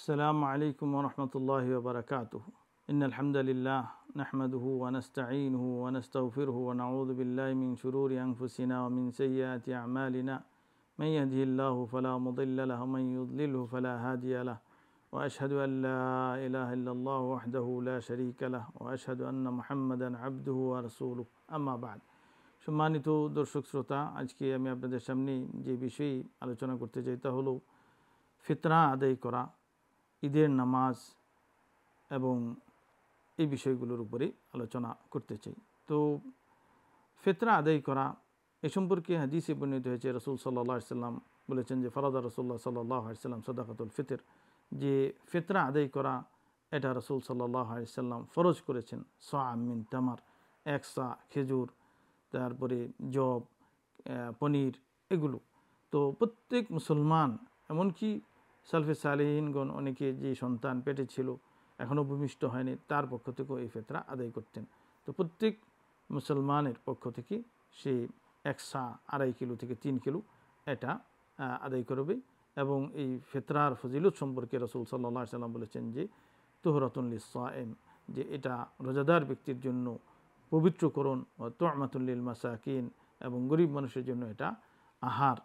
السلام عليكم ورحمة الله وبركاته. إن الحمد لله نحمده ونستعينه ونستغفره ونعوذ بالله من شرور أنفسنا ومن سيئات أعمالنا من يهده الله فلا مضل له ومن يضلله فلا هادي له وأشهد أن لا إله إلا الله وحده لا شريك له وأشهد أن محمدا عبده ورسوله أما بعد. সম্মানিত দর্শক শ্রোতা, আজকে আমি আপনাদের সামনে যে বিষয়ে আলোচনা করতে চাই তা হলো ফিতরা আদায় করা, ঈদের নামাজ এবং এই বিষয়গুলোর উপরে আলোচনা করতে চাই। তো ফিতরা আদায় করা এ সম্পর্কে হাদিসে বর্ণিত হয়েছে, রাসূল সাল্লাল্লাহু আলাইহি সাল্লাম বলেছেন যে ফারাদা রাসূলুল্লাহ সাল্লাল্লাহু আলাইহি সাল্লাম সাদাকাতুল ফিতর, যে ফিতরা আদায় করা এটা রাসূল সাল্লাল্লাহু আলাইহি সাল্লাম ফরজ করেছেন। সা মিন তামার, এক সা খেজুর, তারপরে জব, পনির, এগুলো। তো প্রত্যেক মুসলমান, এমনকি সালফে সালেহিনগণ অনেকে যে সন্তান পেটে ছিল এখনও ভূমিষ্ঠ হয়নি, তার পক্ষ থেকেও এই ফিতরা আদায় করতেন। তো প্রত্যেক মুসলমানের পক্ষ থেকে সে 1 সা 2.5 কিলো থেকে 3 কিলো এটা আদায় করবে। এবং এই ফিতরার ফজিলত সম্পর্কে রাসূল সাল্লাল্লাহু আলাইহি সাল্লাম বলেছেন যে তুহরাতুন লিস-সায়েম, যে এটা রোজাদার ব্যক্তির জন্য পবিত্রকরণ, ও তু'মাতুন লিল মাসাকিন, এবং গরিব মানুষের জন্য এটা আহার।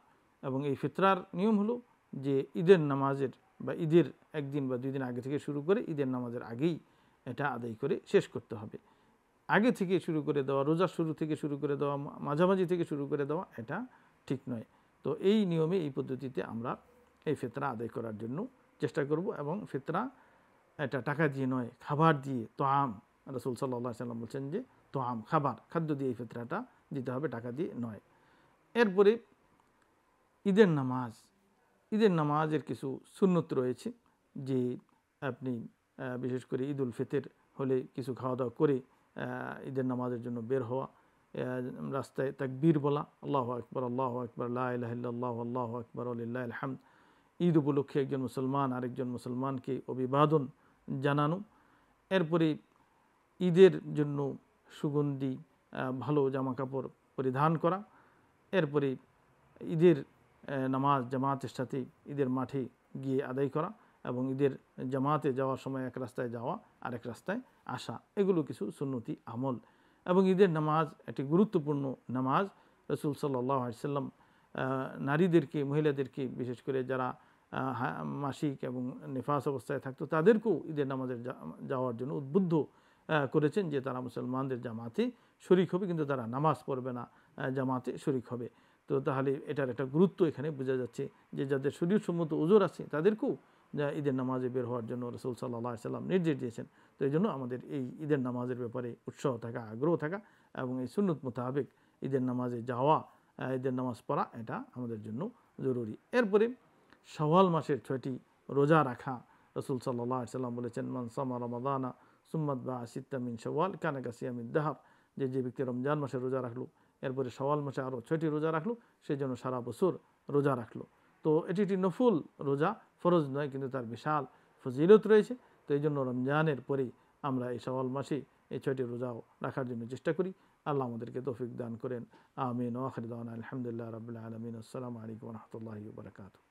এবং এই ফিতরার নিয়ম হলো যে ঈদের নামাজের বা ঈদের 1 দিন বা 2 দিন আগে থেকে শুরু করে ঈদের নামাজের আগেই এটা আদায় করে শেষ করতে হবে। আগে থেকে শুরু করে দেওয়া, রোজার শুরু থেকে শুরু করে দেওয়া, মাঝামাঝি থেকে শুরু করে দেওয়া এটা ঠিক নয়। তো এই নিয়মে, এই পদ্ধতিতে আমরা এই ফিতরা আদায় করার জন্য চেষ্টা করব। এবং ফিতরা এটা টাকা দিয়ে নয়, খাবার দিয়ে, তোয়াম, রাসূল সাল্লাল্লাহু আলাইহি সাল্লাম বলছেন যে তোয়াম, খাবার, খাদ্য দিয়ে এই ফিতরাটা দিতে হবে, টাকা দিয়ে নয়। এরপরে ঈদের নামাজ। ঈদের নামাজের কিছু সুন্নত রয়েছে, যে আপনি বিশেষ করে ঈদুল ফিতর হলে কিছু খাওয়া দাওয়া করে ঈদের নামাজের জন্য বের হওয়া, রাস্তায় তাকবীর বলা, আল্লাহু আকবার আল্লাহু আকবার লা ইলাহা ইল্লাল্লাহু আল্লাহু আকবার ওয়া লিল্লাহিল হামদ। ঈদ উপলক্ষে একজন মুসলমান আরেকজন মুসলমানকে অভিবাদন জানানো। এরপরে ঈদের জন্য সুগন্ধি ভালো জামাকাপড় পরিধান করা। এরপরে ঈদের নামাজ জামাতের সাথে ঈদের মাঠে গিয়ে আদায় করা, এবং ঈদের জামাতে যাওয়ার সময় এক রাস্তায় যাওয়া, আরেক রাস্তায় আসা, এগুলো কিছু সুন্নতি আমল। এবং ঈদের নামাজ একটি গুরুত্বপূর্ণ নামাজ। রাসূল সাল্লাল্লাহু আলাইহি সাল্লাম নারীদেরকে, মহিলাদেরকে, বিশেষ করে যারা মাসিক এবং নিফাস অবস্থায় থাকতো তাদেরকেও ঈদের নামাজে যাওয়ার জন্য উদ্বুদ্ধ করেছেন, যে তারা মুসলমানদের জামাতে শরিক হবে, কিন্তু তারা নামাজ পড়বে না, জামাতে শরিক হবে। তো তাহলে এটার একটা গুরুত্ব এখানে বোঝা যাচ্ছে, যে যাদের শরীরসম্মত ওজর আছে তাদেরকেও ঈদের নামাজে বের হওয়ার জন্য রাসূল সাল্লাল্লাহু আলাইহি সাল্লাম নির্দেশ দিয়েছেন। তো এই জন্য আমাদের এই ঈদের নামাজের ব্যাপারে উৎসাহ থাকা, আগ্রহ থাকা, এবং এই সুন্নত মোতাবেক ঈদের নামাজে যাওয়া, ঈদের নামাজ পড়া, এটা আমাদের জন্য জরুরি। এরপরে শাওয়াল মাসের 6টি রোজা রাখা। রাসূল সাল্লাল্লাহু আলাইহি সাল্লাম বলেছেন মান সামা রমাদানা সুম্মা আতবাআ সিত্তা মিন শাওয়াল কানা কাসিয়ামিদ দাহর, যে ব্যক্তি রমজান মাসে রোজা রাখলো, এরপরে শাওয়াল মাসে আরও 6টি রোজা রাখলো, সেই জন্য সারা বছর রোজা রাখলো। তো এটি একটি নফল রোজা, ফরজ নয়, কিন্তু তার বিশাল ফজিলত রয়েছে। তো এই জন্য রমজানের পরেই আমরা এই শাওয়াল মাসে এই 6টি রোজাও রাখার জন্য চেষ্টা করি। আল্লাহ আমাদেরকে তৌফিক দান করেন। আমিন। ওয়া আখিরু দাওয়ানা আলহামদুলিল্লাহি রাব্বিল আলামিন। আসসালামু আলাইকুম ওয়া রাহমাতুল্লাহি ওয়া বারাকাতুহু।